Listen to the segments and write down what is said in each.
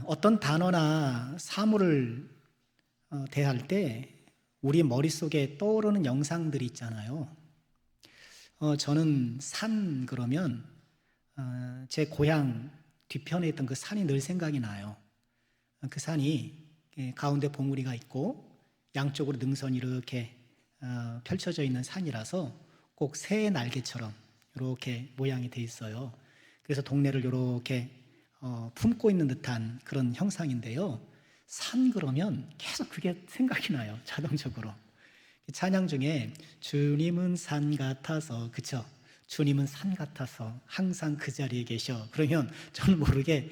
어떤 단어나 사물을 대할 때 우리 머릿속에 떠오르는 영상들이 있잖아요. 저는 산 그러면 제 고향 뒤편에 있던 그 산이 늘 생각이 나요. 그 산이 가운데 봉우리가 있고 양쪽으로 능선이 이렇게 펼쳐져 있는 산이라서 꼭 새의 날개처럼 이렇게 모양이 돼 있어요. 그래서 동네를 이렇게 품고 있는 듯한 그런 형상인데요. 산 그러면 계속 그게 생각이 나요. 자동적으로. 찬양 중에 주님은 산 같아서, 그쵸? 주님은 산 같아서 항상 그 자리에 계셔. 그러면 저는 모르게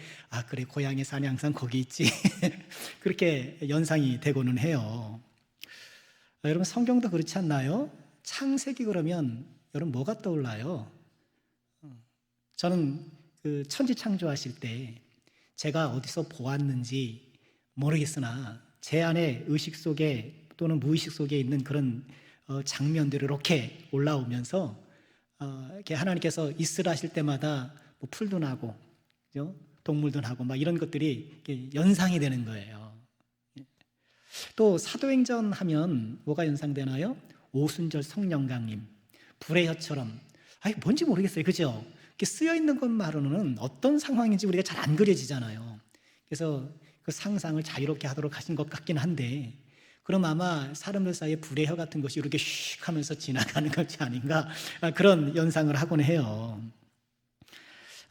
그래, 고향의 산이 항상 거기 있지. 그렇게 연상이 되고는 해요. 여러분, 성경도 그렇지 않나요? 창세기 그러면 여러분 뭐가 떠올라요? 저는 그 천지 창조하실 때 제가 어디서 보았는지 모르겠으나 제 안에 의식 속에 또는 무의식 속에 있는 그런 장면들이 이렇게 올라오면서 이렇게 하나님께서 있으라 하실 때마다 뭐 풀도 나고, 그죠? 동물도 나고 막 이런 것들이 연상이 되는 거예요. 또 사도행전 하면 뭐가 연상되나요? 오순절 성령강림, 불의 혀처럼, 뭔지 모르겠어요, 그죠? 이렇게 쓰여 있는 것만으로는 어떤 상황인지 우리가 잘 안 그려지잖아요. 그래서 그 상상을 자유롭게 하도록 하신 것 같긴 한데, 그럼 아마 사람들 사이에 불의 혀 같은 것이 이렇게 슉 하면서 지나가는 것이 아닌가, 그런 연상을 하곤 해요.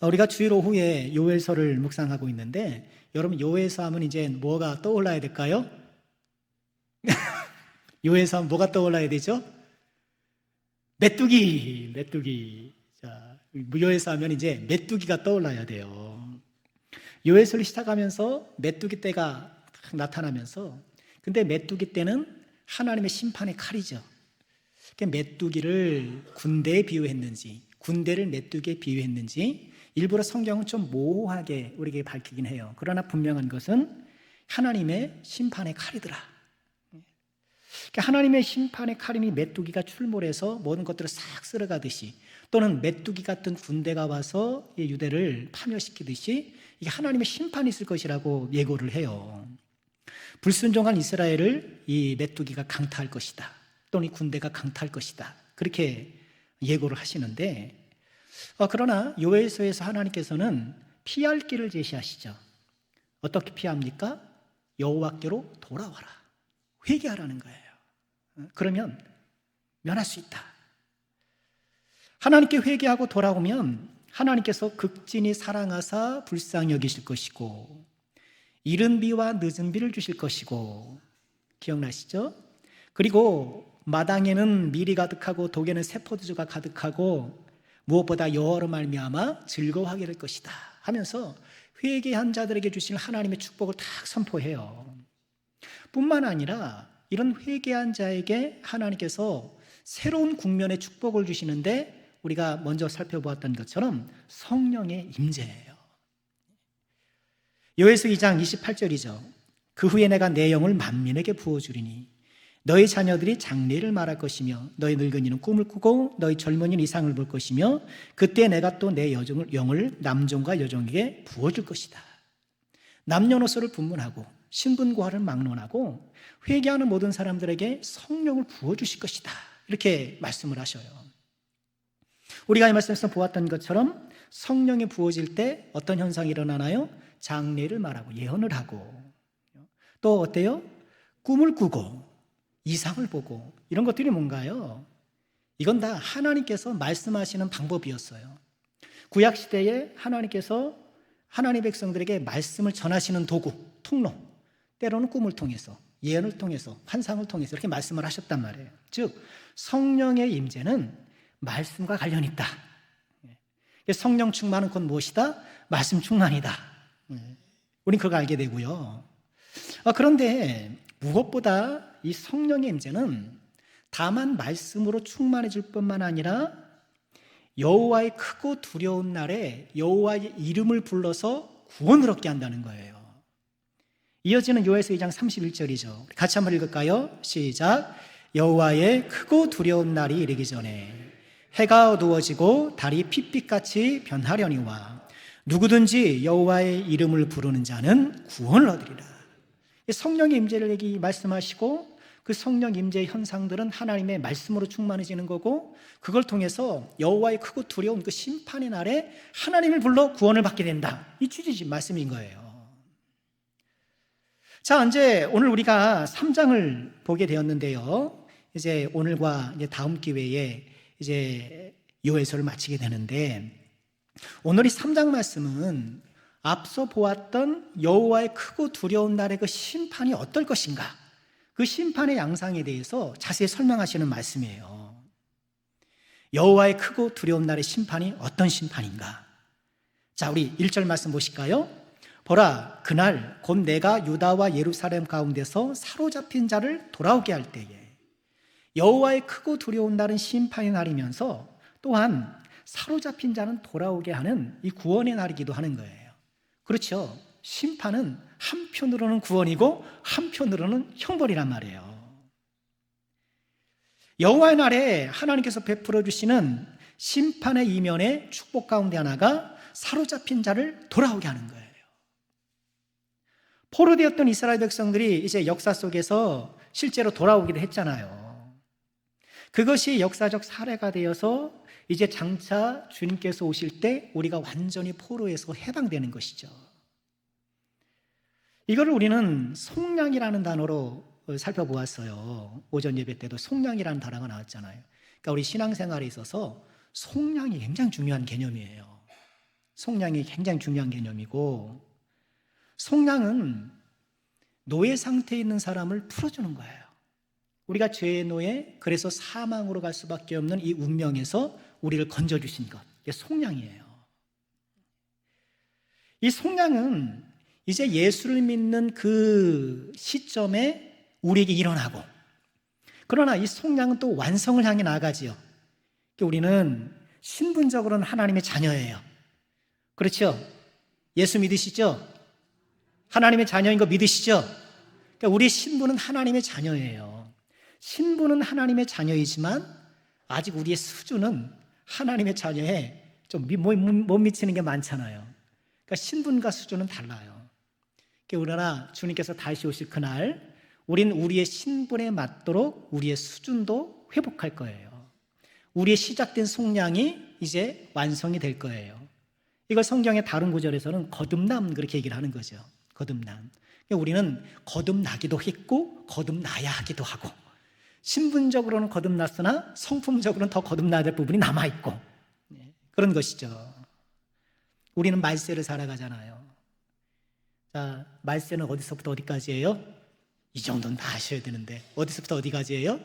우리가 주일 오후에 요엘서를 묵상하고 있는데, 여러분 요엘서 하면 이제 뭐가 떠올라야 될까요? 요엘서 하면 뭐가 떠올라야 되죠? 메뚜기. 자, 요엘서 하면 이제 메뚜기가 떠올라야 돼요. 요엘서를 시작하면서 메뚜기 떼가 나타나면서, 근데 메뚜기 떼는 하나님의 심판의 칼이죠. 메뚜기를 군대에 비유했는지, 군대를 메뚜기에 비유했는지 일부러 성경은 좀 모호하게 우리에게 밝히긴 해요. 그러나 분명한 것은 하나님의 심판의 칼이더라. 하나님의 심판의 칼임이 메뚜기가 출몰해서 모든 것들을 싹 쓸어가듯이, 또는 메뚜기 같은 군대가 와서 유대를 파멸시키듯이 이게 하나님의 심판이 있을 것이라고 예고를 해요. 불순종한 이스라엘을 이 메뚜기가 강타할 것이다, 또는 이 군대가 강타할 것이다, 그렇게 예고를 하시는데, 그러나 요엘서에서 하나님께서는 피할 길을 제시하시죠. 어떻게 피합니까? 여호와께로 돌아와라, 회개하라는 거예요. 그러면 면할 수 있다. 하나님께 회개하고 돌아오면 하나님께서 극진히 사랑하사 불쌍히 여기실 것이고, 이른 비와 늦은 비를 주실 것이고, 기억나시죠? 그리고 마당에는 밀이 가득하고 독에는 새포도주가 가득하고 무엇보다 여호와로 말미암아 즐거워하게 될 것이다 하면서 회개한 자들에게 주실 하나님의 축복을 딱 선포해요. 뿐만 아니라 이런 회개한 자에게 하나님께서 새로운 국면의 축복을 주시는데, 우리가 먼저 살펴보았던 것처럼 성령의 임재예요. 요엘서 2장 28절이죠. 그 후에 내가 내 영을 만민에게 부어주리니 너희 자녀들이 장래를 말할 것이며 너희 늙은이는 꿈을 꾸고 너희 젊은이는 이상을 볼 것이며 그때 내가 또 내 영을 남종과 여종에게 부어줄 것이다. 남녀노소를 분문하고 신분고하를 막론하고 회개하는 모든 사람들에게 성령을 부어주실 것이다, 이렇게 말씀을 하셔요. 우리가 이 말씀에서 보았던 것처럼 성령이 부어질 때 어떤 현상이 일어나나요? 장래를 말하고 예언을 하고, 또 어때요? 꿈을 꾸고 이상을 보고, 이런 것들이 뭔가요? 이건 다 하나님께서 말씀하시는 방법이었어요. 구약시대에 하나님께서 하나님의 백성들에게 말씀을 전하시는 도구, 통로, 때로는 꿈을 통해서, 예언을 통해서, 환상을 통해서 이렇게 말씀을 하셨단 말이에요. 즉 성령의 임재는 말씀과 관련이 있다. 성령 충만은 곧 무엇이다? 말씀 충만이다. 우린 그걸 알게 되고요. 그런데 무엇보다 이 성령의 임재는 다만 말씀으로 충만해질 뿐만 아니라 여호와의 크고 두려운 날에 여호와의 이름을 불러서 구원을 얻게 한다는 거예요. 이어지는 요엘서 2장 31절이죠. 같이 한번 읽을까요? 시작. 여호와의 크고 두려운 날이 이르기 전에 해가 어두워지고 달이 핏빛같이 변하려니와 누구든지 여호와의 이름을 부르는 자는 구원을 얻으리라. 성령의 임재를 여기 말씀하시고 그 성령 임재의 현상들은 하나님의 말씀으로 충만해지는 거고, 그걸 통해서 여호와의 크고 두려운 그 심판의 날에 하나님을 불러 구원을 받게 된다. 이 취지의 말씀인 거예요. 자, 이제 오늘 우리가 3장을 보게 되었는데요. 이제 오늘과 이제 다음 기회에 이제 요에서를 마치게 되는데, 오늘 이 3장 말씀은 앞서 보았던 여호와의 크고 두려운 날의 그 심판이 어떨 것인가, 그 심판의 양상에 대해서 자세히 설명하시는 말씀이에요. 여호와의 크고 두려운 날의 심판이 어떤 심판인가? 자, 우리 1절 말씀 보실까요? 보라, 그날 곧 내가 유다와 예루살렘 가운데서 사로잡힌 자를 돌아오게 할 때에. 여호와의 크고 두려운 날은 심판의 날이면서 또한 사로잡힌 자는 돌아오게 하는 이 구원의 날이기도 하는 거예요. 그렇죠. 심판은 한편으로는 구원이고 한편으로는 형벌이란 말이에요. 여호와의 날에 하나님께서 베풀어 주시는 심판의 이면의 축복 가운데 하나가 사로잡힌 자를 돌아오게 하는 거예요. 포로되었던 이스라엘 백성들이 이제 역사 속에서 실제로 돌아오기도 했잖아요. 그것이 역사적 사례가 되어서 이제 장차 주님께서 오실 때 우리가 완전히 포로에서 해방되는 것이죠. 이거를 우리는 속량이라는 단어로 살펴보았어요. 오전 예배 때도 속량이라는 단어가 나왔잖아요. 그러니까 우리 신앙생활에 있어서 속량이 굉장히 중요한 개념이에요. 속량이 굉장히 중요한 개념이고, 속량은 노예 상태에 있는 사람을 풀어주는 거예요. 우리가 죄의 노예, 그래서 사망으로 갈 수밖에 없는 이 운명에서 우리를 건져주신 것, 이게 속량이에요. 이 속량은 이제 예수를 믿는 그 시점에 우리에게 일어나고, 그러나 이 속량은 또 완성을 향해 나아가지요. 우리는 신분적으로는 하나님의 자녀예요. 그렇죠? 예수 믿으시죠? 하나님의 자녀인 거 믿으시죠? 그러니까 우리 신분은 하나님의 자녀예요. 신분은 하나님의 자녀이지만 아직 우리의 수준은 하나님의 자녀에 좀 못 미치는 게 많잖아요. 그러니까 신분과 수준은 달라요. 그러나 주님께서 다시 오실 그날 우린 우리의 신분에 맞도록 우리의 수준도 회복할 거예요. 우리의 시작된 속량이 이제 완성이 될 거예요. 이걸 성경의 다른 구절에서는 거듭남, 그렇게 얘기를 하는 거죠. 거듭남. 우리는 거듭나기도 했고 거듭나야 하기도 하고, 신분적으로는 거듭났으나 성품적으로는 더 거듭나야 될 부분이 남아있고, 그런 것이죠. 우리는 말세를 살아가잖아요. 자, 말세는 어디서부터 어디까지예요? 이 정도는 다 아셔야 되는데 어디서부터 어디까지예요?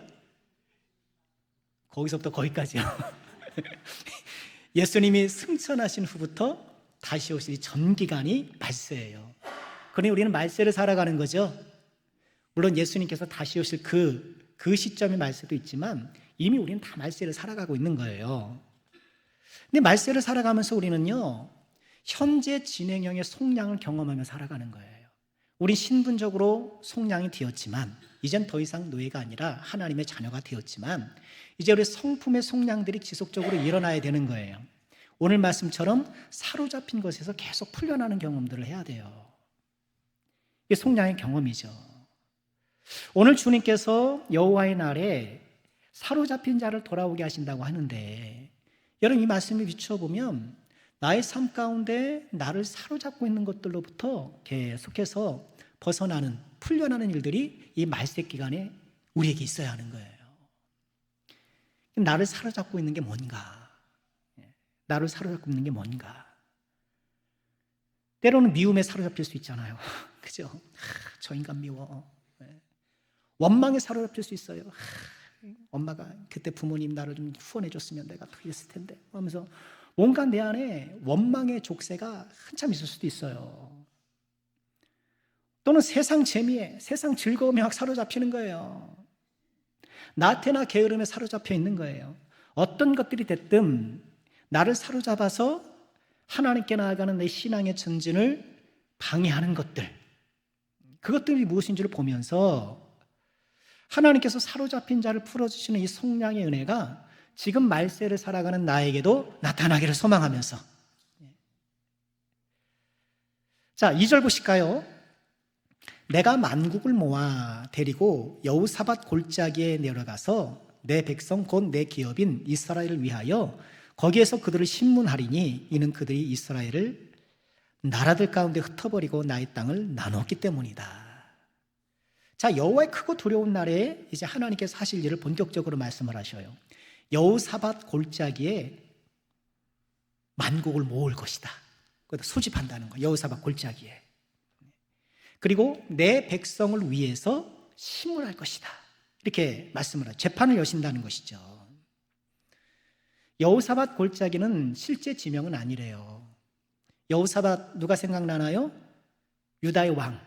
거기서부터 거기까지요. 예수님이 승천하신 후부터 다시 오실 전 기간이 말세예요. 그러니 우리는 말세를 살아가는 거죠. 물론 예수님께서 다시 오실 그 시점의 말세도 있지만 이미 우리는 다 말세를 살아가고 있는 거예요. 근데 말세를 살아가면서 우리는요, 현재 진행형의 속량을 경험하며 살아가는 거예요. 우린 신분적으로 속량이 되었지만 이젠 더 이상 노예가 아니라 하나님의 자녀가 되었지만 이제 우리 성품의 속량들이 지속적으로 일어나야 되는 거예요. 오늘 말씀처럼 사로잡힌 것에서 계속 풀려나는 경험들을 해야 돼요. 이게 속량의 경험이죠. 오늘 주님께서 여호와의 날에 사로잡힌 자를 돌아오게 하신다고 하는데, 여러분 이 말씀을 비춰보면 나의 삶 가운데 나를 사로잡고 있는 것들로부터 계속해서 벗어나는, 풀려나는 일들이 이 말세 기간에 우리에게 있어야 하는 거예요. 나를 사로잡고 있는 게 뭔가? 나를 사로잡고 있는 게 뭔가? 때로는 미움에 사로잡힐 수 있잖아요. 그죠? 저 인간 미워. 원망에 사로잡힐 수 있어요. 엄마가 그때 부모님 나를 좀 후원해 줬으면 내가 더 했을 텐데 하면서 뭔가 내 안에 원망의 족쇄가 한참 있을 수도 있어요. 또는 세상 재미에, 세상 즐거움에 막 사로잡히는 거예요. 나태나 게으름에 사로잡혀 있는 거예요. 어떤 것들이 됐든 나를 사로잡아서 하나님께 나아가는 내 신앙의 전진을 방해하는 것들, 그것들이 무엇인지를 보면서 하나님께서 사로잡힌 자를 풀어주시는 이 속량의 은혜가 지금 말세를 살아가는 나에게도 나타나기를 소망하면서 자, 2절 보실까요? 내가 만국을 모아 데리고 여호사밧 골짜기에 내려가서 내 백성 곧 내 기업인 이스라엘을 위하여 거기에서 그들을 심문하리니 이는 그들이 이스라엘을 나라들 가운데 흩어버리고 나의 땅을 나눴기 때문이다. 자, 여호와의 크고 두려운 날에 이제 하나님께서 하실 일을 본격적으로 말씀을 하셔요. 여호사밧 골짜기에 만국을 모을 것이다. 그것도 소집한다는 거예요. 여호사밧 골짜기에. 그리고 내 백성을 위해서 심문할 것이다. 이렇게 말씀을 하죠. 재판을 여신다는 것이죠. 여호사밧 골짜기는 실제 지명은 아니래요. 여호사밧 누가 생각나나요? 유다의 왕.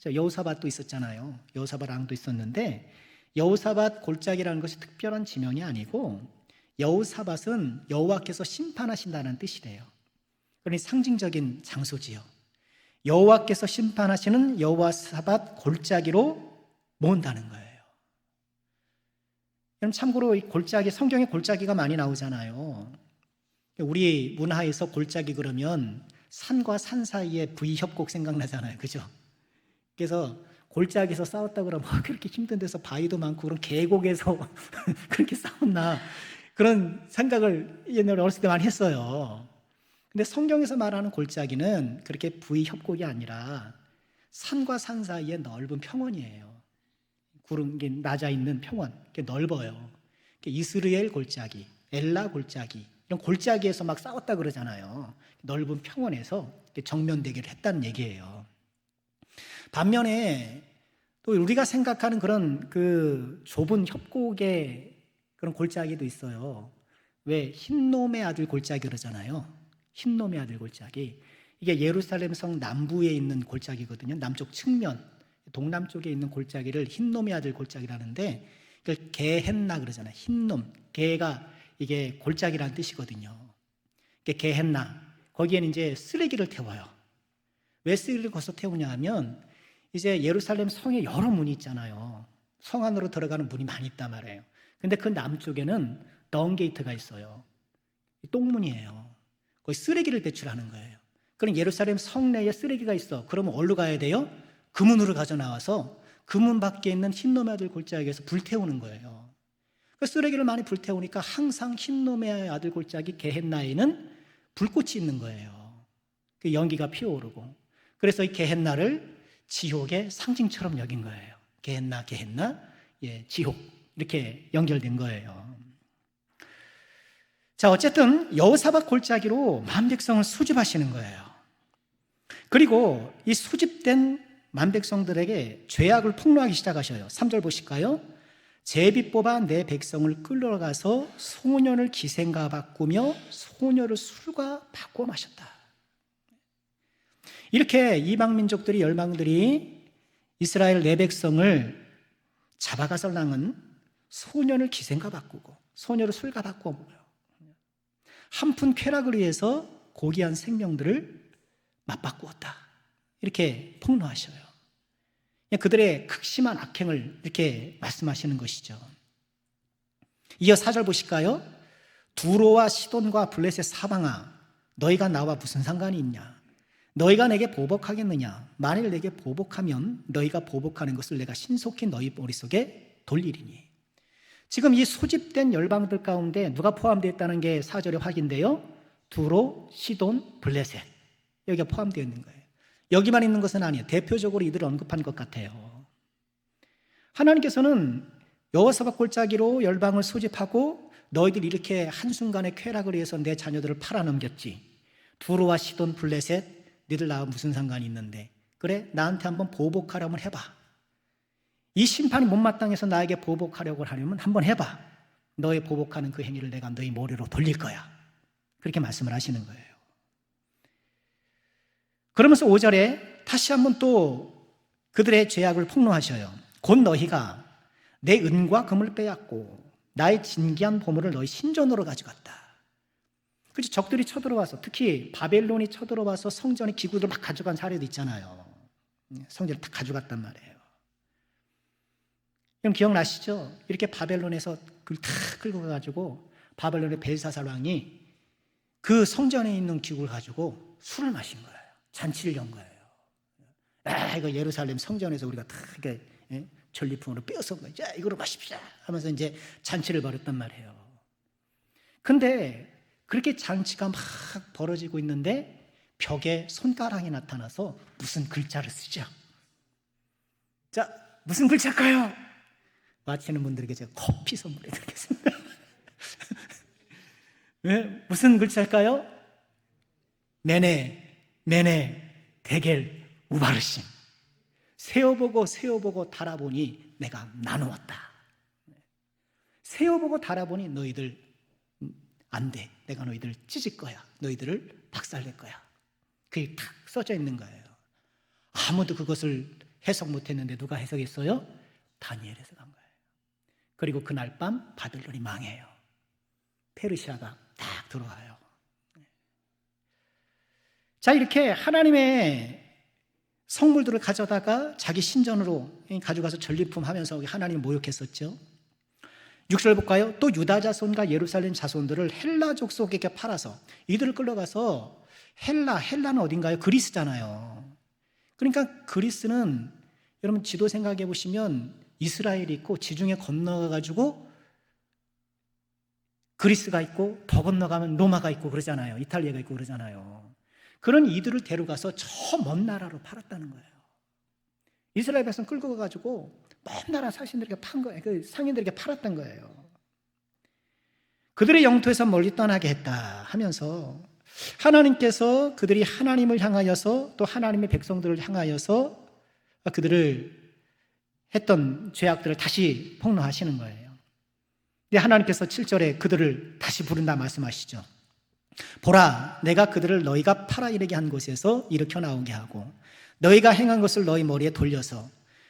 여호사밧도 있었잖아요. 여호사밧 왕도 있었는데 여호사밧 골짜기라는 것이 특별한 지명이 아니고 여호사밧은 여호와께서 심판하신다는 뜻이래요. 그러니 상징적인 장소지요. 여호와께서 심판하시는 여호사밧 골짜기로 모은다는 거예요. 그럼 참고로 이 골짜기, 성경에 골짜기가 많이 나오잖아요. 우리 문화에서 골짜기 그러면 산과 산 사이에 부의협곡 생각나잖아요. 그죠? 그래서 골짜기에서 싸웠다 그러면 그렇게 힘든 데서 바위도 많고 그런 계곡에서 그렇게 싸웠나 그런 생각을 옛날에 어렸을 때 많이 했어요. 근데 성경에서 말하는 골짜기는 그렇게 부의협곡이 아니라 산과 산 사이에 넓은 평원이에요. 구름이 낮아 있는 평원, 넓어요. 이스라엘 골짜기, 엘라 골짜기 이런 골짜기에서 막 싸웠다 그러잖아요. 넓은 평원에서 정면 대결을 했다는 얘기예요. 반면에 또 우리가 생각하는 그런 그 좁은 협곡의 그런 골짜기도 있어요. 왜 흰놈의 아들 골짜기 그러잖아요. 흰놈의 아들 골짜기. 이게 예루살렘 성 남부에 있는 골짜기거든요. 남쪽 측면, 동남쪽에 있는 골짜기를 흰놈의 아들 골짜기라는데 이걸 게헨나 그러잖아요. 흰놈, 게가 이게 골짜기라는 뜻이거든요. 게헨나. 거기에는 이제 쓰레기를 태워요. 왜 쓰레기를 거기서 태우냐 하면 이제 예루살렘 성에 여러 문이 있잖아요. 성 안으로 들어가는 문이 많이 있단 말이에요. 근데 그 남쪽에는 덩게이트가 있어요. 똥문이에요. 거기 쓰레기를 배출하는 거예요. 그럼 예루살렘 성내에 쓰레기가 있어. 그러면 어디로 가야 돼요? 그 문으로 가져 나와서 그 문 밖에 있는 흰놈의 아들 골짜기에서 불태우는 거예요. 그 쓰레기를 많이 불태우니까 항상 흰놈의 아들 골짜기 게헨나에는 불꽃이 있는 거예요. 그 연기가 피어오르고. 그래서 이 게헨나를 지옥의 상징처럼 여긴 거예요. 게헨나, 게헨나, 예, 지옥 이렇게 연결된 거예요. 자, 어쨌든 여호사밧 골짜기로 만 백성을 수집하시는 거예요. 그리고 이 수집된 만 백성들에게 죄악을 폭로하기 시작하셔요. 3절 보실까요? 제비 뽑아 내 백성을 끌어가서 소년을 기생과 바꾸며 소녀를 술과 바꾸어 마셨다. 이렇게 이방 민족들이 열방들이 이스라엘 내 백성을 잡아가서 낭은 소년을 기생과 바꾸고 소녀를 술과 바꾸어 먹어요. 한푼 쾌락을 위해서 고귀한 생명들을 맞바꾸었다. 이렇게 폭로하셔요. 그들의 극심한 악행을 이렇게 말씀하시는 것이죠. 이어 4절 보실까요? 두로와 시돈과 블레셋 사방아 너희가 나와 무슨 상관이 있냐? 너희가 내게 보복하겠느냐? 만일 내게 보복하면 너희가 보복하는 것을 내가 신속히 너희 머릿속에 돌리리니. 지금 이 소집된 열방들 가운데 누가 포함되어 있다는 게 4절에 확인돼요. 두로, 시돈, 블레셋 여기가 포함되어 있는 거예요. 여기만 있는 것은 아니에요. 대표적으로 이들을 언급한 것 같아요. 하나님께서는 여호사밧 골짜기로 열방을 소집하고 너희들이 이렇게 한순간에 쾌락을 위해서 내 자녀들을 팔아넘겼지. 두로와 시돈, 블레셋 너희들 나와 무슨 상관이 있는데 그래 나한테 한번 보복하려면 해봐. 이 심판이 못마땅해서 나에게 보복하려고 하려면 한번 해봐. 너의 보복하는 그 행위를 내가 너희 머리로 돌릴 거야. 그렇게 말씀을 하시는 거예요. 그러면서 5절에 다시 한번 또 그들의 죄악을 폭로하셔요. 곧 너희가 내 은과 금을 빼앗고 나의 진귀한 보물을 너희 신전으로 가져갔다. 그렇죠. 적들이 쳐들어와서 특히 바벨론이 쳐들어와서 성전의 기구들을 막 가져간 사례도 있잖아요. 성전을 다 가져갔단 말이에요. 그럼 기억나시죠? 이렇게 바벨론에서 그걸 다 끌고 가가지고 바벨론의 벨사살 왕이 그 성전에 있는 기구를 가지고 술을 마신 거예요. 잔치를 연 거예요. 이거 예루살렘 성전에서 우리가 다 이렇게 전리품으로 빼앗은 거야. 자, 이거로 마십시다 하면서 이제 잔치를 벌였단 말이에요. 근데 그렇게 잔치가 막 벌어지고 있는데 벽에 손가락이 나타나서 무슨 글자를 쓰죠. 자, 무슨 글자일까요? 마치는 분들에게 제가 커피 선물해 드리겠습니다. 네, 무슨 글자일까요? 메네 데겔 우바르심. 세어보고 달아보니 내가 나누었다. 세어보고 달아보니 너희들 안 돼. 내가 너희들 찢을 거야. 너희들을 박살낼 거야. 그게 탁 써져 있는 거예요. 아무도 그것을 해석 못했는데 누가 해석했어요? 다니엘이 해석한 거예요. 그리고 그날 밤 바벨론이 망해요. 페르시아가 딱 들어와요. 자, 이렇게 하나님의 성물들을 가져다가 자기 신전으로 가져가서 전리품 하면서 하나님을 모욕했었죠. 6절 볼까요? 또 유다 자손과 예루살렘 자손들을 헬라 족속에게 팔아서 이들을 끌려가서 헬라는 어딘가요? 그리스잖아요. 그러니까 그리스는 여러분 지도 생각해 보시면 이스라엘이 있고 지중해 건너가가지고 그리스가 있고 더 건너가면 로마가 있고 그러잖아요. 이탈리아가 있고 그러잖아요. 그런 이들을 데려가서 저 먼 나라로 팔았다는 거예요. 이스라엘 백성 끌고 가가지고 먼 나라 사신들에게 판 거예요. 그 상인들에게 팔았던 거예요. 그들의 영토에서 멀리 떠나게 했다 하면서 하나님께서 그들이 하나님을 향하여서 또 하나님의 백성들을 향하여서 그들을 했던 죄악들을 다시 폭로하시는 거예요. 근데 하나님께서 7절에 그들을 다시 부른다 말씀하시죠. 보라, 내가 그들을 너희가 팔아 이르게 한 곳에서 일으켜 나오게 하고 너희가 행한 것을 너희 머리에 돌려서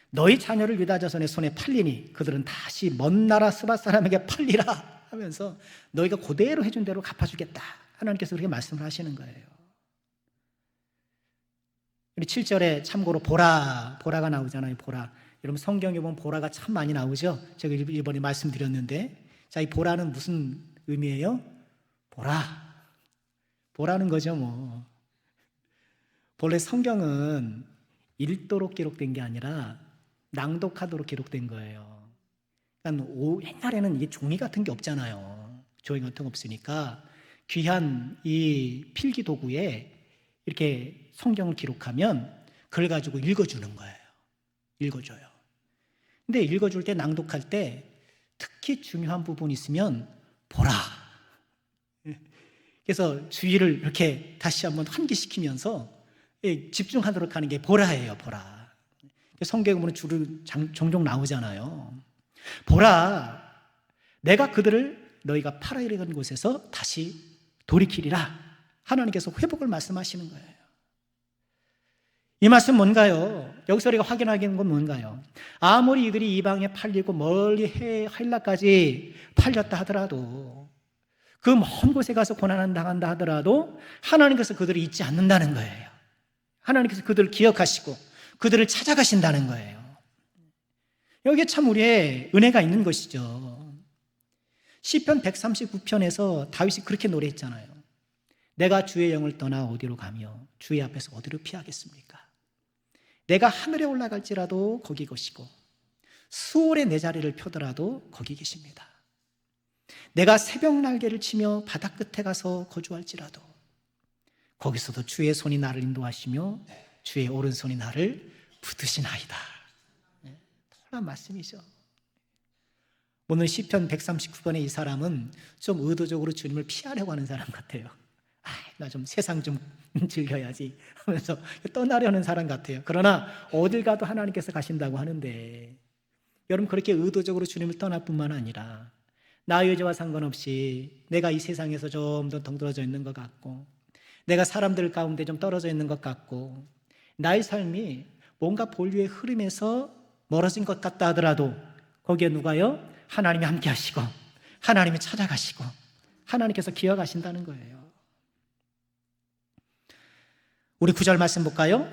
너희 자녀를 유다 자손의 손에 팔리니 그들은 다시 먼 나라 스바 사람에게 팔리라 하면서 너희가 그대로 해준 대로 갚아주겠다. 하나님께서 그렇게 말씀을 하시는 거예요. 우리 7절에 참고로 보라가 나오잖아요. 보라. 여러분 성경에 보면 보라가 참 많이 나오죠. 제가 이번에 말씀드렸는데, 자, 이 보라는 무슨 의미예요? 보라는 거죠, 뭐. 본래 성경은 읽도록 기록된 게 아니라 낭독하도록 기록된 거예요. 그러니까 옛날에는 이게 종이 같은 게 없잖아요. 종이 같은 거 없으니까 귀한 이 필기 도구에 이렇게 성경을 기록하면 그걸 가지고 읽어주는 거예요. 읽어줘요. 근데 읽어줄 때, 낭독할 때 특히 중요한 부분이 있으면 보라. 그래서 주의를 이렇게 다시 한번 환기시키면서 집중하도록 하는 게 보라예요. 보라. 성경에 보면 주로 종종 나오잖아요. 보라, 내가 그들을 너희가 팔아 이르는 곳에서 다시 돌이키리라. 하나님께서 회복을 말씀하시는 거예요. 이 말씀 뭔가요? 여기서 우리가 확인하는 건 뭔가요? 아무리 이들이 이방에 팔리고 멀리 헬라까지 팔렸다 하더라도, 그 먼 곳에 가서 고난을 당한다 하더라도 하나님께서 그들을 잊지 않는다는 거예요. 하나님께서 그들을 기억하시고 그들을 찾아가신다는 거예요. 여기에 참 우리의 은혜가 있는 것이죠. 시편 139편에서 다윗이 그렇게 노래했잖아요. 내가 주의 영을 떠나 어디로 가며 주의 앞에서 어디로 피하겠습니까? 내가 하늘에 올라갈지라도 거기 계시고 수월에 내 자리를 펴더라도 거기 계십니다. 내가 새벽 날개를 치며 바다 끝에 가서 거주할지라도 거기서도 주의 손이 나를 인도하시며 주의 오른손이 나를 붙드시나이다. 놀라운 말씀이죠. 오늘 시편 139번의 이 사람은 좀 의도적으로 주님을 피하려고 하는 사람 같아요. 나 좀 세상 좀 즐겨야지 하면서 떠나려는 사람 같아요. 그러나 어딜 가도 하나님께서 가신다고 하는데, 여러분 그렇게 의도적으로 주님을 떠날 뿐만 아니라 나의 의지와 상관없이 내가 이 세상에서 좀 더 덩그러져 있는 것 같고, 내가 사람들 가운데 좀 떨어져 있는 것 같고, 나의 삶이 뭔가 본류의 흐름에서 멀어진 것 같다 하더라도 거기에 누가요? 하나님이 함께 하시고 하나님이 찾아가시고 하나님께서 기억하신다는 거예요. 우리 9절 말씀 볼까요?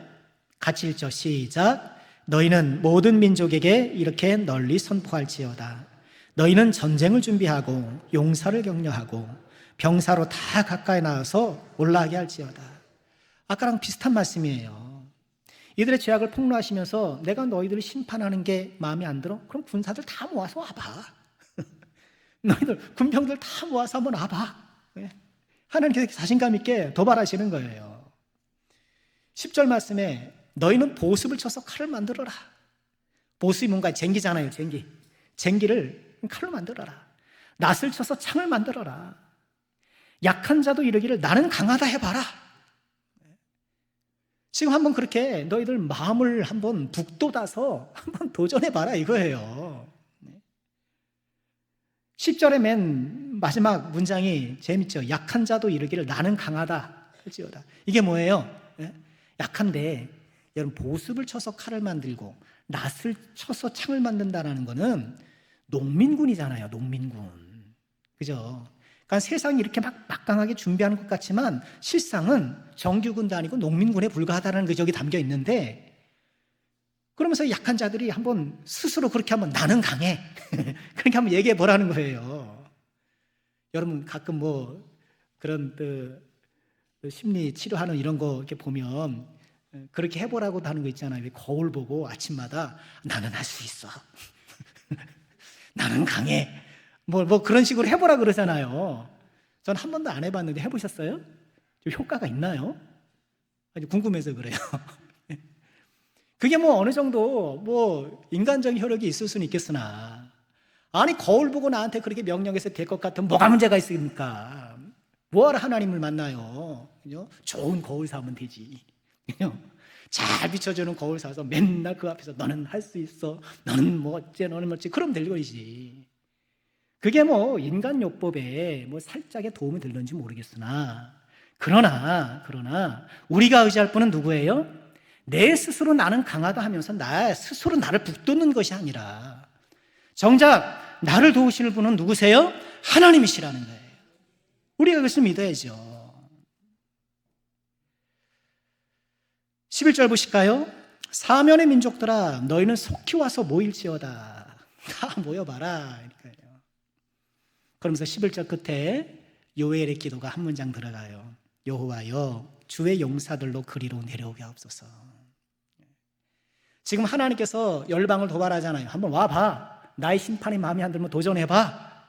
같이 읽죠. 시작. 너희는 모든 민족에게 이렇게 널리 선포할지어다. 너희는 전쟁을 준비하고 용사를 격려하고 병사로 다 가까이 나와서 올라가게 할지어다. 아까랑 비슷한 말씀이에요. 이들의 죄악을 폭로하시면서 내가 너희들을 심판하는 게 마음에 안 들어? 그럼 군사들 다 모아서 와봐. 너희들 군병들 다 모아서 한번 와봐. 하나님께서 자신감 있게 도발하시는 거예요. 10절 말씀에 너희는 보습을 쳐서 칼을 만들어라. 보습이 뭔가 쟁기잖아요. 쟁기를 칼로 만들어라. 낫을 쳐서 창을 만들어라. 약한 자도 이르기를 나는 강하다 해봐라. 지금 한번 그렇게 너희들 마음을 한번 북돋아서 한번 도전해봐라 이거예요. 10절의 맨 마지막 문장이 재밌죠. 약한 자도 이르기를 나는 강하다 할지어다. 이게 뭐예요? 약한데 여러분 보습을 쳐서 칼을 만들고 낫을 쳐서 창을 만든다는 거는 농민군이잖아요. 농민군. 그죠? 그러니까 세상이 이렇게 막 막강하게 준비하는 것 같지만 실상은 정규군도 아니고 농민군에 불과하다는 그 적이 담겨 있는데, 그러면서 약한 자들이 한번 스스로 그렇게 한번 나는 강해 그렇게 한번 얘기해 보라는 거예요. 여러분 가끔 뭐 그런 심리 치료하는 이런 거 이렇게 보면 그렇게 해보라고도 하는 거 있잖아요. 거울 보고 아침마다 나는 할 수 있어 나는 강해 뭐 그런 식으로 해보라 그러잖아요. 전 한 번도 안 해봤는데 해보셨어요? 좀 효과가 있나요? 아주 궁금해서 그래요. 그게 뭐 어느 정도 뭐 인간적인 효력이 있을 수는 있겠으나, 아니 거울 보고 나한테 그렇게 명령해서 될 것 같으면 뭐가 문제가 있습니까? 뭐하러 하나님을 만나요? 그죠? 좋은 거울 사면 되지. 그죠? 잘 비춰주는 거울 사서 맨날 그 앞에서 너는 할 수 있어, 너는 뭐 어째, 너는 뭐지, 그럼 될 것이지. 그게 뭐 인간 요법에 뭐 살짝의 도움이 될는지 모르겠으나, 그러나 우리가 의지할 분은 누구예요? 내 스스로 나는 강하다 하면서 나 스스로 나를 북돋는 것이 아니라 정작 나를 도우실 분은 누구세요? 하나님이시라는 거예요. 우리가 그것을 믿어야죠. 11절 보실까요? 사면의 민족들아 너희는 속히 와서 모일지어다. 다 모여봐라. 그러면서 11절 끝에 요엘의 기도가 한 문장 들어가요. 여호와여 주의 용사들로 그리로 내려오게 하옵소서. 지금 하나님께서 열방을 도발하잖아요. 한번 와봐. 나의 심판이 마음에 안 들면 도전해봐.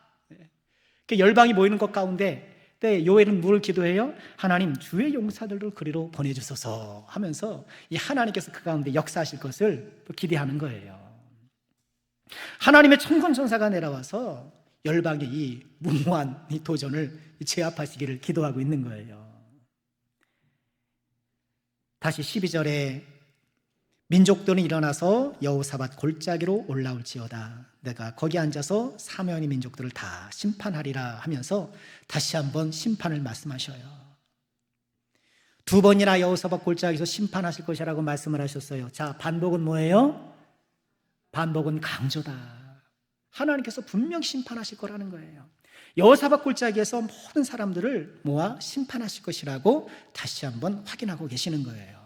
열방이 모이는 것 가운데 요엘은 뭘 기도해요? 하나님 주의 용사들을 그리로 보내주소서 하면서 이 하나님께서 그 가운데 역사하실 것을 기대하는 거예요. 하나님의 천군천사가 내려와서 열방의 이 무모한 이 도전을 제압하시기를 기도하고 있는 거예요. 다시 12절에 민족들은 일어나서 여호사밧 골짜기로 올라올지어다. 내가 거기 앉아서 사면의 민족들을 다 심판하리라 하면서 다시 한번 심판을 말씀하셔요. 두 번이나 여호사밧 골짜기에서 심판하실 것이라고 말씀을 하셨어요. 자, 반복은 뭐예요? 반복은 강조다. 하나님께서 분명히 심판하실 거라는 거예요. 여호사밧 골짜기에서 모든 사람들을 모아 심판하실 것이라고 다시 한번 확인하고 계시는 거예요.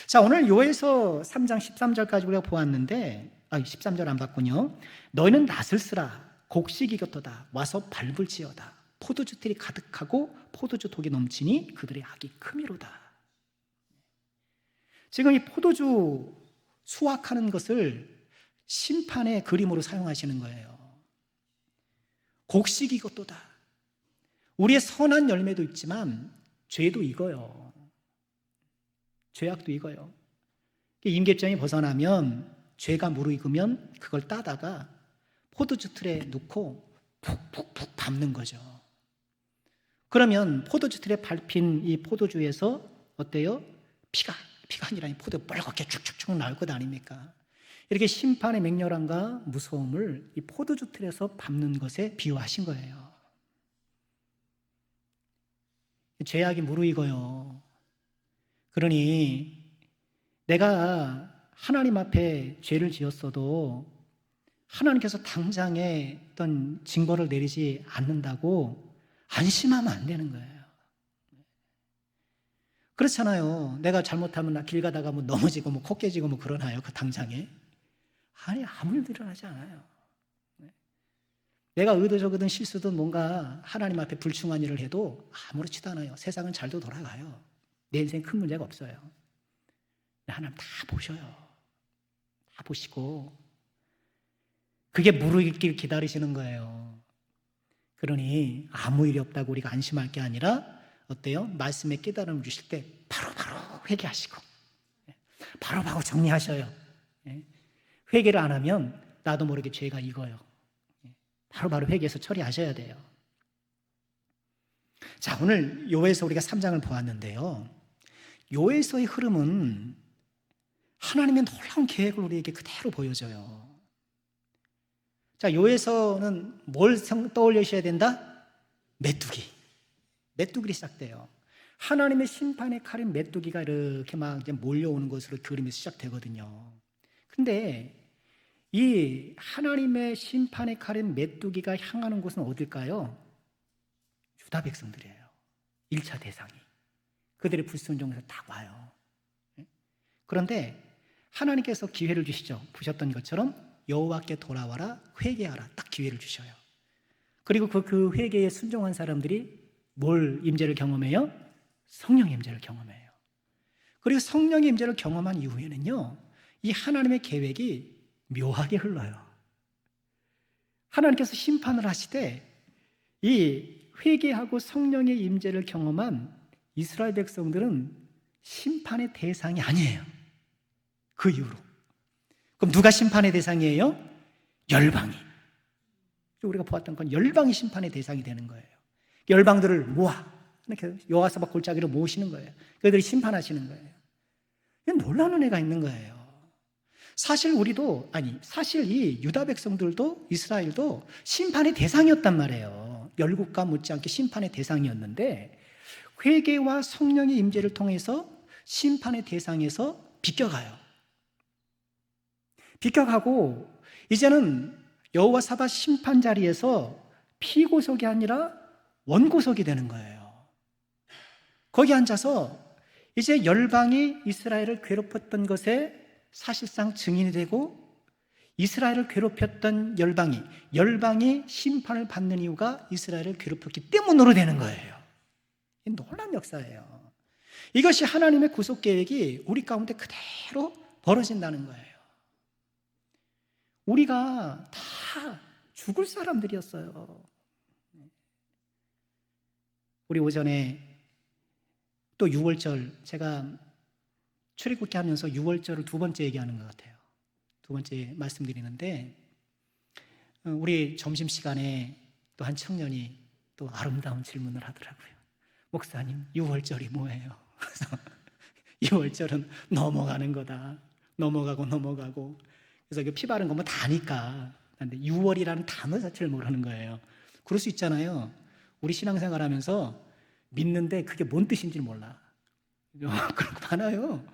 자, 오늘 요에서 3장 13절까지 우리가 보았는데 13절 안 봤군요. 너희는 낫을 쓰라. 곡식이 곁도다. 와서 밟을지어다. 포도주들이 가득하고 포도주 독이 넘치니 그들의 악이 크미로다. 지금 이 포도주 수확하는 것을 심판의 그림으로 사용하시는 거예요. 곡식이 곁도다. 우리의 선한 열매도 있지만 죄도 익어요. 죄악도 익어요. 임계점이 벗어나면 죄가 무르익으면 그걸 따다가 포도주 틀에 넣고 푹푹푹 밟는 거죠. 그러면 포도주 틀에 밟힌 이 포도주에서 어때요? 피가 아니라 포도 빨갛게 쭉쭉쭉 나올 것 아닙니까? 이렇게 심판의 맹렬함과 무서움을 이 포도주 틀에서 밟는 것에 비유하신 거예요. 죄악이 무르익어요. 그러니 내가 하나님 앞에 죄를 지었어도 하나님께서 당장에 어떤 징벌을 내리지 않는다고 안심하면 안 되는 거예요. 그렇잖아요. 내가 잘못하면 나 길 가다가 뭐 넘어지고 뭐 코 깨지고 뭐 그러나요? 그 당장에? 아니, 아무 일도 일어나지 않아요. 내가 의도적이든 실수든 뭔가 하나님 앞에 불충한 일을 해도 아무렇지도 않아요. 세상은 잘도 돌아가요. 내 인생 큰 문제가 없어요. 하나님 다 보셔요. 다 보시고 그게 무르익길 기다리시는 거예요. 그러니 아무 일이 없다고 우리가 안심할 게 아니라 어때요? 말씀에 깨달음을 주실 때 바로바로 회개하시고 바로바로 정리하셔요. 회개를 안 하면 나도 모르게 죄가 익어요. 바로바로 회개해서 처리하셔야 돼요. 자, 오늘 요에서 우리가 3장을 보았는데요. 요에서의 흐름은 하나님의 놀라운 계획을 우리에게 그대로 보여줘요. 자, 요에서는 뭘 떠올리셔야 된다? 메뚜기. 메뚜기로 시작돼요. 하나님의 심판의 칼인 메뚜기가 이렇게 막 이제 몰려오는 것으로 그림이 시작되거든요. 근데 이 하나님의 심판의 칼인 메뚜기가 향하는 곳은 어딜까요? 유다 백성들이에요. 1차 대상이. 그들의 불순종에서 다 와요. 그런데 하나님께서 기회를 주시죠. 보셨던 것처럼 여호와께 돌아와라, 회개하라. 딱 기회를 주셔요. 그리고 그 회개에 순종한 사람들이 뭘 임재를 경험해요? 성령의 임재를 경험해요. 그리고 성령의 임재를 경험한 이후에는요, 이 하나님의 계획이 묘하게 흘러요. 하나님께서 심판을 하시되 이 회개하고 성령의 임재를 경험한 이스라엘 백성들은 심판의 대상이 아니에요. 그 이후로. 그럼 누가 심판의 대상이에요? 열방이. 우리가 보았던 건 열방이 심판의 대상이 되는 거예요. 열방들을 모아 이렇게 여호와사박 골짜기로 모으시는 거예요. 그들이 심판하시는 거예요. 놀라운 은혜가 있는 거예요. 사실 이 유다 백성들도 이스라엘도 심판의 대상이었단 말이에요. 열국과 못지않게 심판의 대상이었는데 회개와 성령의 임재를 통해서 심판의 대상에서 비껴가요. 비껴가고 이제는 여호와사박 심판 자리에서 피고석이 아니라 원고석이 되는 거예요. 거기 앉아서 이제 열방이 이스라엘을 괴롭혔던 것에 사실상 증인이 되고 이스라엘을 괴롭혔던 열방이 심판을 받는 이유가 이스라엘을 괴롭혔기 때문으로 되는 거예요. 놀라운 역사예요. 이것이 하나님의 구속 계획이 우리 가운데 그대로 벌어진다는 거예요. 우리가 다 죽을 사람들이었어요. 우리 오전에 또 6월절, 제가 출애굽기 하면서 6월절을 두 번째 얘기하는 것 같아요. 두 번째 말씀드리는데 우리 점심시간에 또 한 청년이 또 아름다운 질문을 하더라고요. 목사님, 6월절이 뭐예요? 그래서 6월절은 넘어가는 거다. 넘어가고 그래서 피 바른 거면 다 아니까. 근데 6월이라는 단어 자체를 모르는 거예요. 그럴 수 있잖아요. 우리 신앙생활 하면서 믿는데 그게 뭔 뜻인지 몰라. 그런 거 많아요.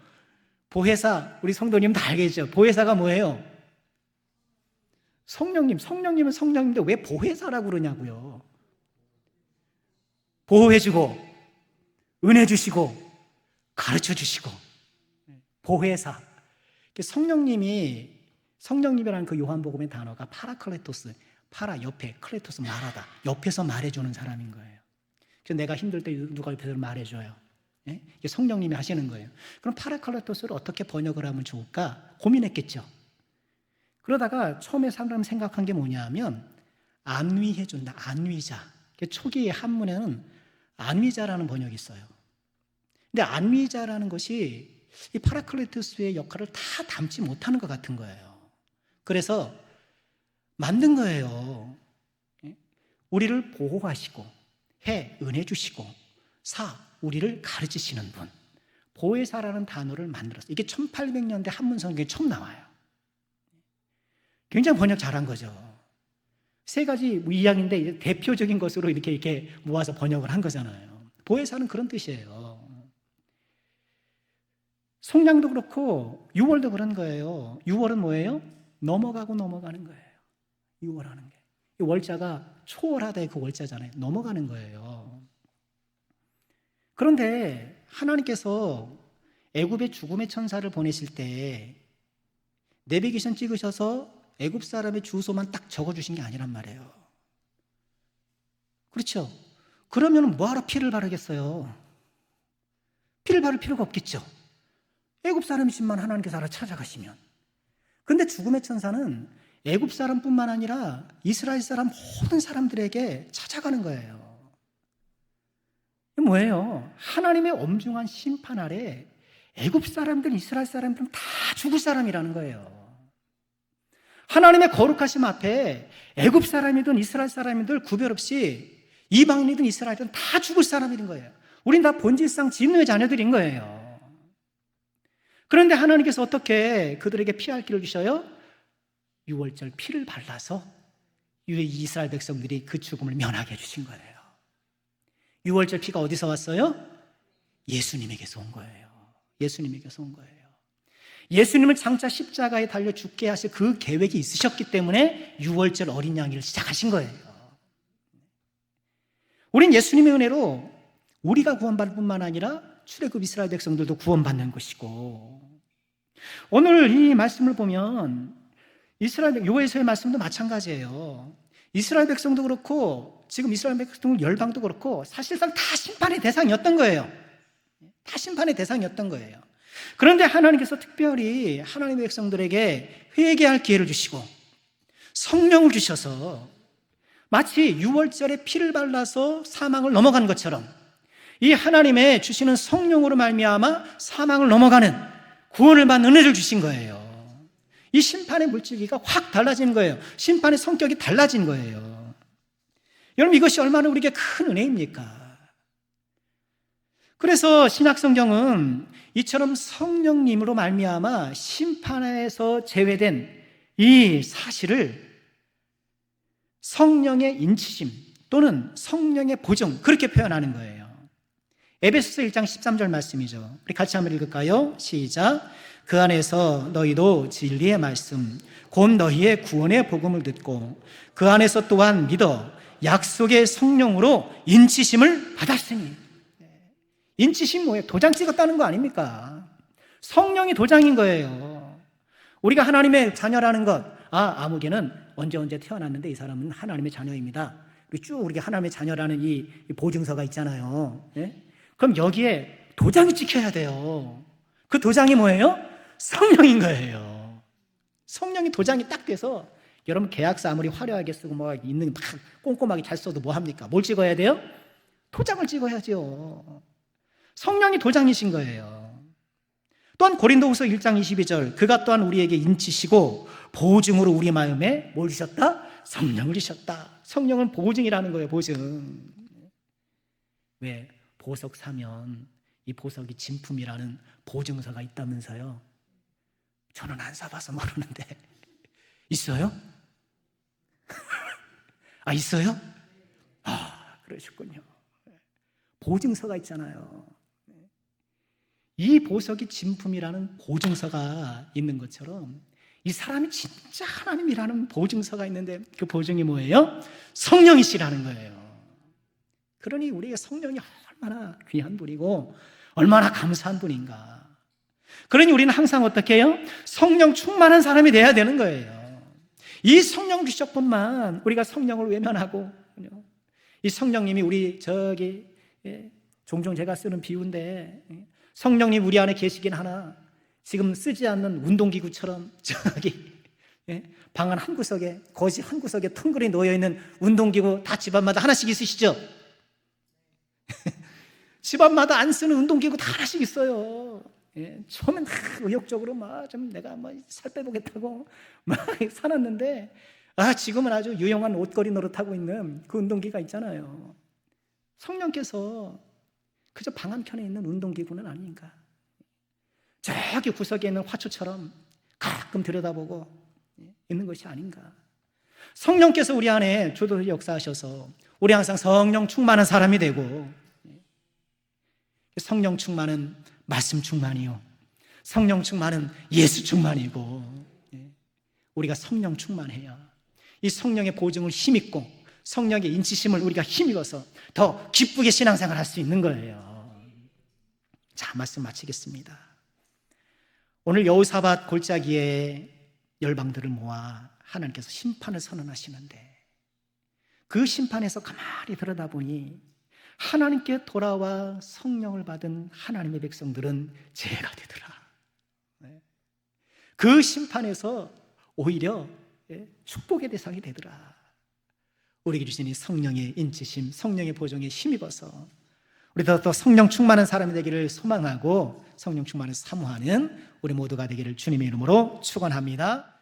보혜사, 우리 성도님 다 알겠죠? 보혜사가 뭐예요? 성령님은 성령인데 왜 보혜사라고 그러냐고요. 보호해주고 은혜 주시고 가르쳐 주시고 보혜사. 성령님이라는 그 요한복음의 단어가 파라클레토스, 파라 옆에, 클레토스 말하다, 옆에서 말해주는 사람인 거예요. 그래서 내가 힘들 때 누가 옆에서 말해줘요. 이게 성령님이 하시는 거예요. 그럼 파라클레토스를 어떻게 번역을 하면 좋을까 고민했겠죠. 그러다가 처음에 사람 생각한 게 뭐냐 하면 안위해준다, 안위자. 초기의 한문에는 안위자라는 번역이 있어요. 근데 안위자라는 것이 이 파라클레토스의 역할을 다 담지 못하는 것 같은 거예요. 그래서 만든 거예요. 우리를 보호하시고 은혜 주시고 우리를 가르치시는 분, 보혜사라는 단어를 만들었어요. 이게 1800년대 한문 성경에 처음 나와요. 굉장히 번역 잘한 거죠. 세 가지 이야기인데 대표적인 것으로 이렇게 모아서 번역을 한 거잖아요. 보혜사는 그런 뜻이에요. 성량도 그렇고 6월도 그런 거예요. 6월은 뭐예요? 넘어가는 거예요. 6월 하는 게. 이 월자가 초월하다의 그 월자잖아요. 넘어가는 거예요. 그런데 하나님께서 애굽에 죽음의 천사를 보내실 때 내비게이션 찍으셔서 애굽 사람의 주소만 딱 적어주신 게 아니란 말이에요. 그렇죠? 그러면 뭐하러 피를 바르겠어요? 피를 바를 필요가 없겠죠. 애굽 사람이지만 하나님께서 알아 찾아가시면. 그런데 죽음의 천사는 애굽 사람뿐만 아니라 이스라엘 사람 모든 사람들에게 찾아가는 거예요. 이게 뭐예요? 하나님의 엄중한 심판 아래 애굽 사람들, 이스라엘 사람들은 다 죽을 사람이라는 거예요. 하나님의 거룩하심 앞에 애굽 사람이든 이스라엘 사람이든 구별 없이 이방인이든 이스라엘이든 다 죽을 사람인 거예요. 우린 다 본질상 진노의 자녀들인 거예요. 그런데 하나님께서 어떻게 그들에게 피할 길을 주셔요? 유월절 피를 발라서 이스라엘 백성들이 그 죽음을 면하게 해주신 거예요. 유월절 피가 어디서 왔어요? 예수님에게서 온 거예요. 예수님에게서 온 거예요. 예수님을 장차 십자가에 달려 죽게 하실 그 계획이 있으셨기 때문에 유월절 어린 양일을 시작하신 거예요. 우린 예수님의 은혜로 우리가 구원받을 뿐만 아니라 출애굽 이스라엘 백성들도 구원받는 것이고, 오늘 이 말씀을 보면 이스라엘 요에서의 말씀도 마찬가지예요. 이스라엘 백성도 그렇고 지금 이스라엘 백성 열방도 그렇고 사실상 다 심판의 대상이었던 거예요. 다 심판의 대상이었던 거예요. 그런데 하나님께서 특별히 하나님의 백성들에게 회개할 기회를 주시고 성령을 주셔서 마치 유월절에 피를 발라서 사망을 넘어간 것처럼 이 하나님의 주시는 성령으로 말미암아 사망을 넘어가는 구원을 받는 은혜를 주신 거예요. 이 심판의 물질기가 확 달라진 거예요. 심판의 성격이 달라진 거예요. 여러분, 이것이 얼마나 우리에게 큰 은혜입니까? 그래서 신약성경은 이처럼 성령님으로 말미암아 심판에서 제외된 이 사실을 성령의 인치심 또는 성령의 보증, 그렇게 표현하는 거예요. 에베소서 1장 13절 말씀이죠. 우리 같이 한번 읽을까요? 시작. 그 안에서 너희도 진리의 말씀 곧 너희의 구원의 복음을 듣고 그 안에서 또한 믿어 약속의 성령으로 인치심을 받았으니. 인치심 뭐예요? 도장 찍었다는 거 아닙니까? 성령이 도장인 거예요. 우리가 하나님의 자녀라는 것, 아무개는 언제 태어났는데 이 사람은 하나님의 자녀입니다. 쭉 우리가 하나님의 자녀라는 이 보증서가 있잖아요. 네? 그럼 여기에 도장이 찍혀야 돼요. 그 도장이 뭐예요? 성령인 거예요. 성령이 도장이 딱 돼서, 여러분 계약서 아무리 화려하게 쓰고 뭐 있는 막 꼼꼼하게 잘 써도 뭐 합니까? 뭘 찍어야 돼요? 도장을 찍어야죠. 성령이 도장이신 거예요. 또한 고린도후서 1장 22절, 그가 또한 우리에게 인치시고 보증으로 우리 마음에 뭘 주셨다? 성령을 주셨다. 성령은 보증이라는 거예요. 보증. 왜? 보석 사면 이 보석이 진품이라는 보증서가 있다면서요. 저는 안 사봐서 모르는데 있어요? 있어요? 그러셨군요. 보증서가 있잖아요. 이 보석이 진품이라는 보증서가 있는 것처럼 이 사람이 진짜 하나님이라는 보증서가 있는데 그 보증이 뭐예요? 성령이시라는 거예요. 그러니 우리의 성령이 얼마나 귀한 분이고 얼마나 감사한 분인가. 그러니 우리는 항상 어떻게 해요? 성령 충만한 사람이 돼야 되는 거예요. 이 성령 주셨건만 우리가 성령을 외면하고, 이 성령님이 우리 종종 제가 쓰는 비유인데, 성령님 우리 안에 계시긴 하나 지금 쓰지 않는 운동기구처럼 방 안 한 구석에, 거실 한 구석에 텅그레 놓여있는 운동기구 다 집안마다 하나씩 있으시죠? 집안마다 안 쓰는 운동기구 다 하나씩 있어요. 처음엔 의욕적으로 좀 내가 살 빼보겠다고 막 살았는데, 지금은 아주 유용한 옷걸이 노릇하고 있는 그 운동기가 있잖아요. 성령께서 그저 방 한켠에 있는 운동기구는 아닌가. 저기 구석에 있는 화초처럼 가끔 들여다보고 있는 것이 아닌가. 성령께서 우리 안에 주도를 역사하셔서 우리 항상 성령 충만한 사람이 되고, 성령 충만은 말씀 충만이요, 성령 충만은 예수 충만이고, 우리가 성령 충만해야 이 성령의 보증을 힘입고 성령의 인치심을 우리가 힘입어서 더 기쁘게 신앙생활 할 수 있는 거예요. 자, 말씀 마치겠습니다. 오늘 여호사밧 골짜기에 열방들을 모아 하나님께서 심판을 선언하시는데, 그 심판에서 가만히 들여다보니 하나님께 돌아와 성령을 받은 하나님의 백성들은 죄가 되더라. 그 심판에서 오히려 축복의 대상이 되더라. 우리에게 주신 이 성령의 인치심, 성령의 보정에 힘입어서 우리도 또 성령 충만한 사람이 되기를 소망하고 성령 충만을 사모하는 우리 모두가 되기를 주님의 이름으로 축원합니다.